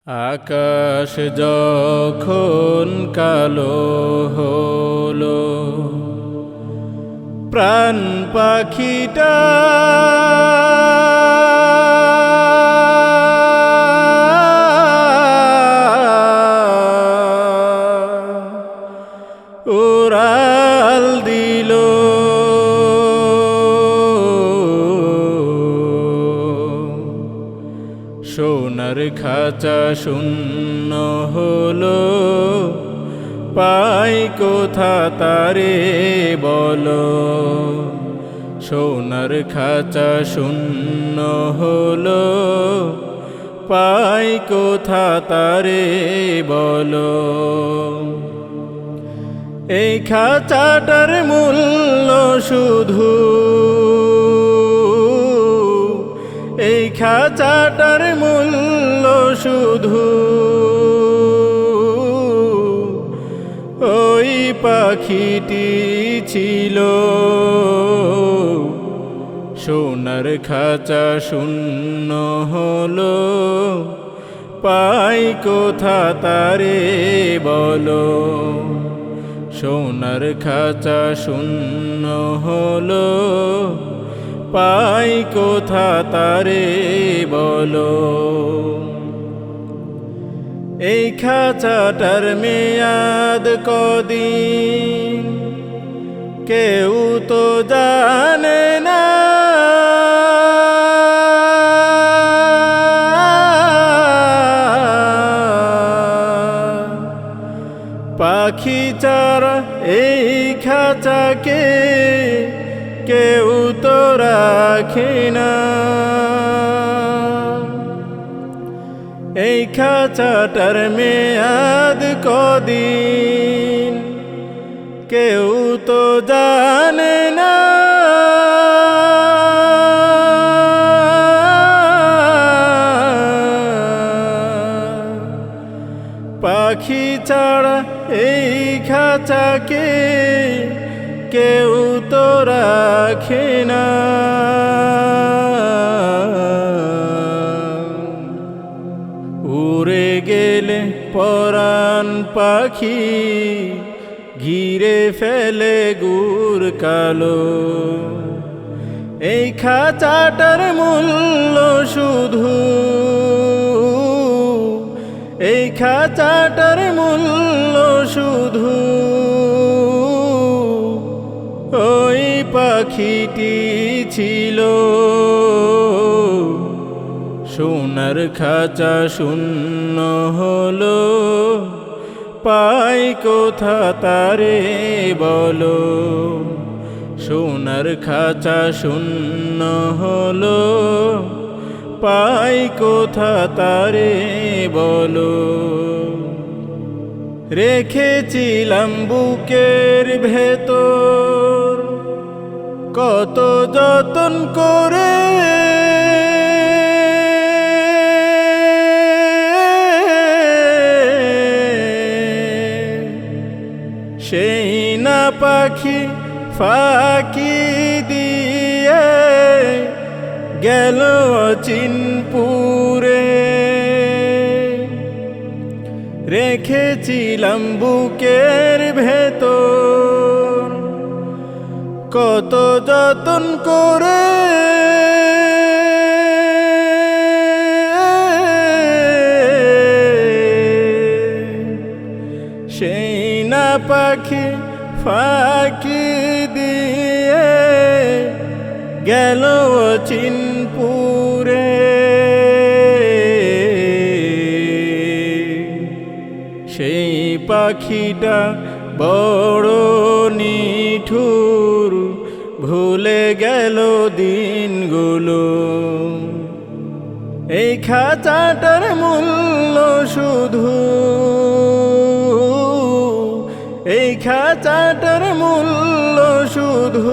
আকাশ যখন কালো হলো, প্রাণ পাখিটা উড়াল দিল। সোনার খাঁচা শূন্য হলো, পাই কোথা তারে বলো। সোনার খাঁচা শূন্য হলো, পাই কোথা তারে বলো। এই খাঁচাটার মূল্য শুধু, এই খাঁচাটার মূল্য শুধু ওই পাখিটি ছিল। সোনার খাঁচা শূন্য হলো, পাই কোথা তারে বলো। সোনার খাঁচা শূন্য হলো, পাই কোথা তারে বলো। এই খাঁচাটার মেয়াদ কদিন কেউ তো জানে না। পাখি ছাড়া এই খাঁচাকে কেউ তো রাখে না। এই খাঁচাটার মেয়াদ কদিন কেউ তো জানে না। পাখি ছাড়া এই খাঁচাকে কেউ তো রাখে না। উড়ে গেলে পরাণ পাখি ঘিরে ফেলে গুড় কালো। এই খাঁচাটার মূল্য শুধু, এই খাঁচাটার মূল্য শুধু ওই পাখিটি ছিল। সোনার খাঁচা শূন্য হলো, পাই কোথা তারে বলো। সোনার খাঁচা শূন্য হলো, পাই কোথা তারে বলো। রেখেছিলাম বুকের ভেতর কত যতন করে, সেই না পাখি ফাঁকি দিয়ে গেল চিনপুরে। রেখেছিলাম বুকের ভেতর কত যতন করে, সেই না পাখি ফাঁকি দিয়ে গেল চিনপুরে। সেই পাখিটা বড় নিঠুর, ভুলে গেল দিনগুলো। এই খাঁচাটার মূল্য শুধু, এই খাঁচাটার মূল্য শুধু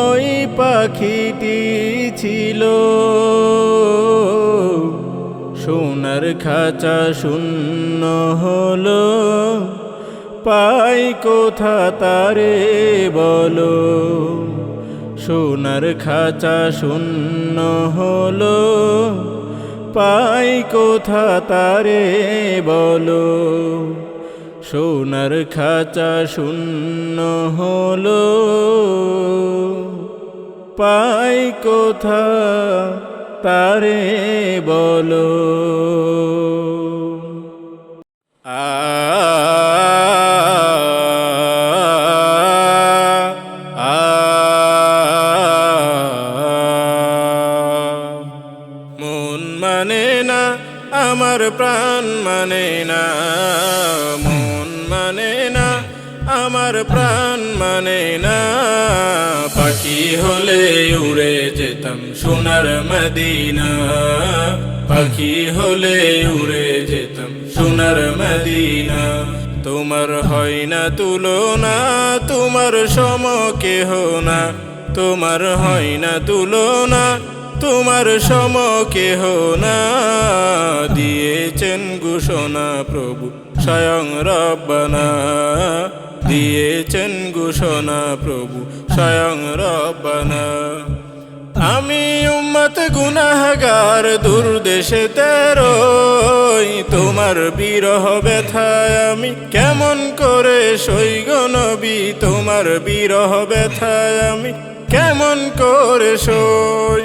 ওই পাখিটি ছিল। সোনার খাঁচা শূন্য হলো, পাই কোথা তারে বলো। সোনার খাঁচা শূন্য হলো, পাই কোথা তারে বলো। সোনার খাঁচা শূন্য হলো, পাই কোথা তারে বলো। মন মানে না আমার প্রাণ মানে না, মন মানে না আমার প্রাণ মানে না। পাখি হলে উড়ে যেতাম সোনার মদিনা, পাখি হলে উড়ে যেতাম সোনার মদিনা। তোমার হয় না তুলনা, তোমার সম কেহ না, তোমার হয় না তুলনা, তোমার সম কেহ না। দিয়েছেন ঘোষণা প্রভু স্বয়ং রব্বানা, দিয়েছেন ঘোষণা প্রভু স্বয়ং রব্বানা। আমি উম্মত গুনাহগার দুর্দেশেতে রই, তোমার বিরহ ব্যথায় আমি কেমন করে সই গো নবী, তোমার বিরহ ব্যথায় আমি কেমন করে সই।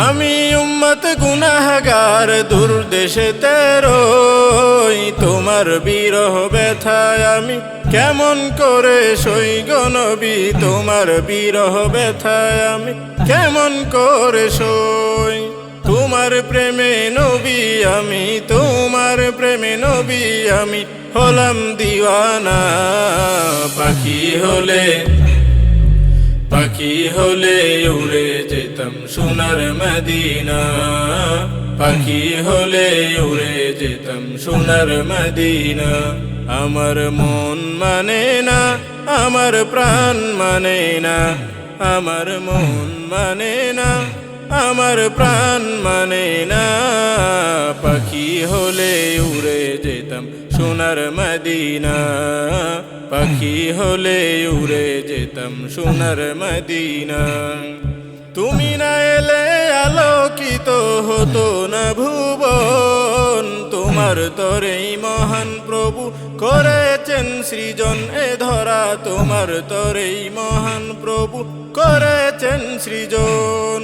আমি উম্মত গুনাহগার দুর্দেশেতে রই, তোমার বিরহ ব্যথায় আমি কেমন করে সই গো নবী, তোমার বিরহ ব্যথায় আমি কেমন করে সই। তোমার প্রেমে নবী আমি, তোমার প্রেমে নবী আমি হলাম দিওয়ানা। পাখি হলে, পাখি হলে উড়ে যেতাম সোনার মদিনা, পাখি হলে উড়ে যেতাম সোনার মদিনা। আমার মন মানে না আমার প্রাণ মানে না, আমার মন মানে না আমার প্রাণ মানে না। পাখি হলে উড়ে যেতাম সোনার মদিনা, পাখি হলে উড়ে যেতাম সোনার মদিনা। তুমি না এলে আলোকিত হতো না ভুবন, তোমার তরেই মহান প্রভু করেছেন সৃজন এ ধরা, তোমার তরেই মহান প্রভু করেছেন সৃজন।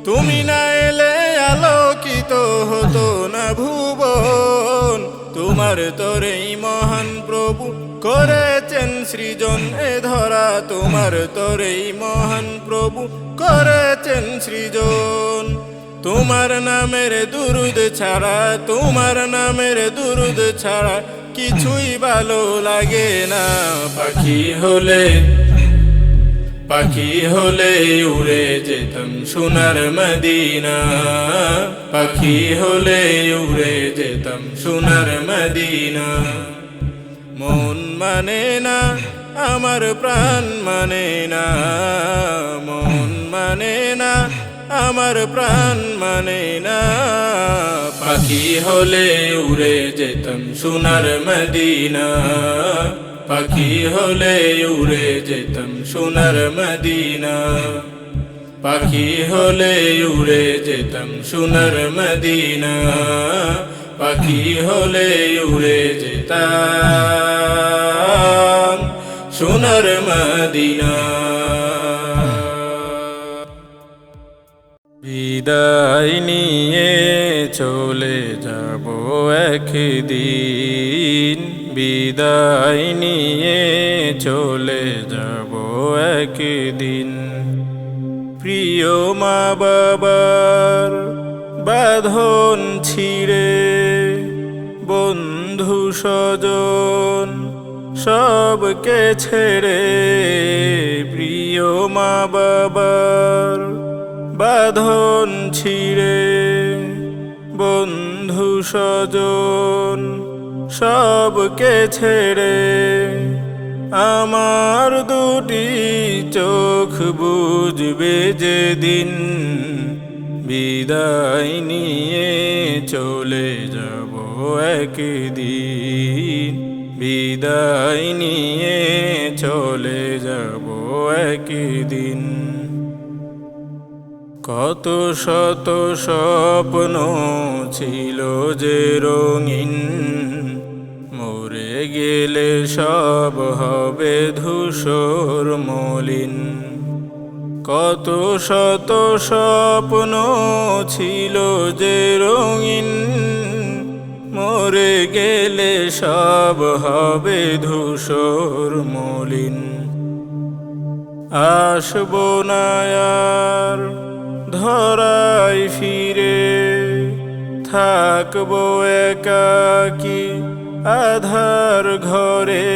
তুমি না এলে আলোকিত হতো না ভুবন, তোমার তরেই মহান প্রভু করেছেন সৃজন এ ধরা, তোমার তরেই মহান প্রভু করেছেন সৃজন। তোমার নামের দুরুদ ছাড়া, তোমার নামের দুরুদ ছাড়া কিছুই ভালো লাগে না। পাখি হলে, পাখি হলে উড়ে যেতাম সোনার মদিনা, পাখি হলে উড়ে যেতাম সোনার মদিনা। মন মানে না আমার প্রাণ মানে না, মন মানে না আমার প্রাণ মানে না। পাখি হলে উড়ে যেতাম সোনার মদিনা, পাখি হলে উড়ে যেতাম সোনার মদিনা, পাখি হলে উড়ে যেতাম সোনার মদিনা, পাখি হলে উড়ে যেতাম সোনার মদিনা। বিদায় নিয়ে চলে যাব একদিন, বিদায় নিয়ে চলে যাব একদিন। প্রিয় মা বাবার বাঁধন ছিঁড়ে, বন্ধু স্বজন সবকে ছেড়ে, প্রিয় মা বাবার বাঁধন ছিঁড়ে, বন্ধু স্বজন সবকে ছেড়ে, আমার দুটি চোখ বুঝবে যেদিন, বিদায় নিয়ে চলে যাব একদিন, বিদায় নিয়ে চলে যাব একদিন। কত শত স্বপ্ন ছিল যে রঙিন, মরে গেলে সব হবে ধূসর মলিন। কত শত স্বপ্ন ছিল যে রঙিন, মরে গেলে সব হবে ধূসর মলিন। আসবো না আর ধরায় ফিরে, থাকবো একাকী আধার ঘরে।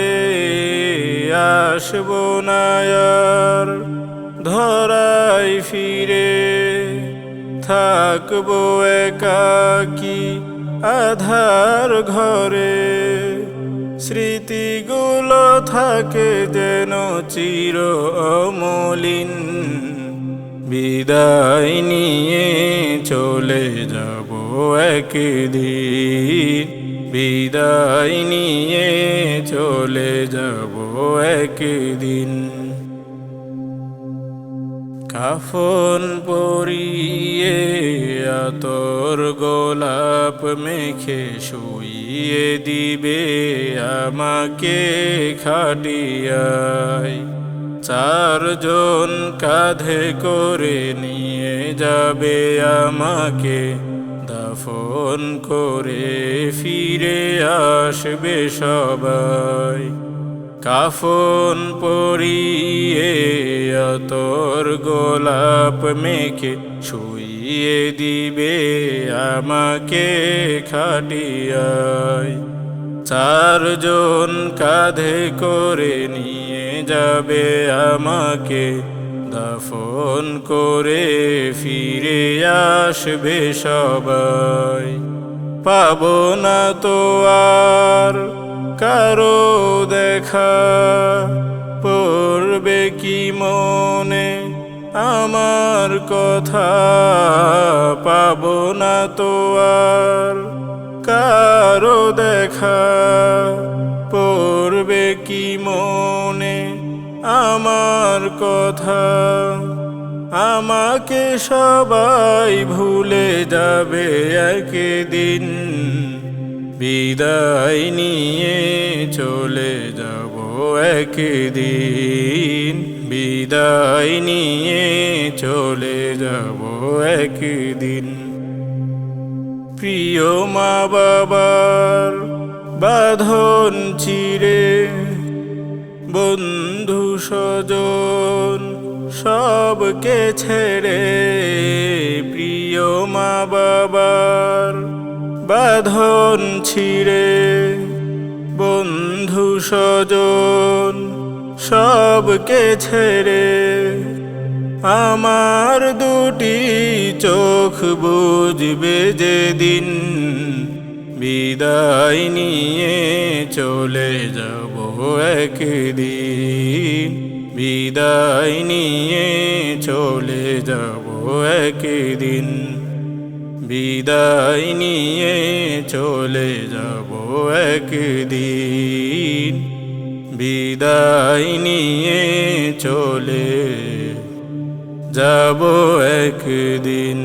আসবো না আর ধরায় ফিরে, থাকবো একাকী আধার ঘরে। স্মৃতিগুলো থাকে যেন চির অমলিন, বিদায় নিয়ে চলে যাব একদিন। বিদায় নিয়ে চলে যাব একদিন। কাফন পরিয়ে আতর গোলাপ মেখে শুইয়ে দিবে আমাকে খাটিয়ায়। চারজন কাঁধে করে নিয়ে যাবে আমাকে, দাফন করে ফিরে আসবে সবাই। কাফন পরিয়ে আতর গোলাপ মেখে শুইয়ে দিবে আমাকে খাটিয়ায়। চারজন কাঁধে করে নিয়ে যাবে আমাকে, দাফন করে ফিরে আসবে সবাই। পাবো না তো আর কারো দেখা, পড়বে কি মনে আমার কথা। পাবো না তো আর কারো দেখা, পড়বে কি মনে আমার কথা। আমাকে সবাই ভুলে যাবে একদিন, বিদায় নিয়ে চলে যাব একদিন। বিদায় নিয়ে চলে যাব একদিন। প্রিয় মা বাবার বাঁধন চিরে, বন্ধু স্বজন সবকে ছেড়ে। প্রিয় মা বাবার বাঁধন ছিঁড়ে, বন্ধু স্বজন সবকে ছেড়ে। আমার দুটি চোখ বুঝবে যেদিন, বিদায় নিয়ে চলে যাব একদিন। বিদায় নিয়ে চলে যাব একদিন। বিদায় নিয়ে চলে যাব একদিন। বিদায় নিয়ে চলে যাব একদিন।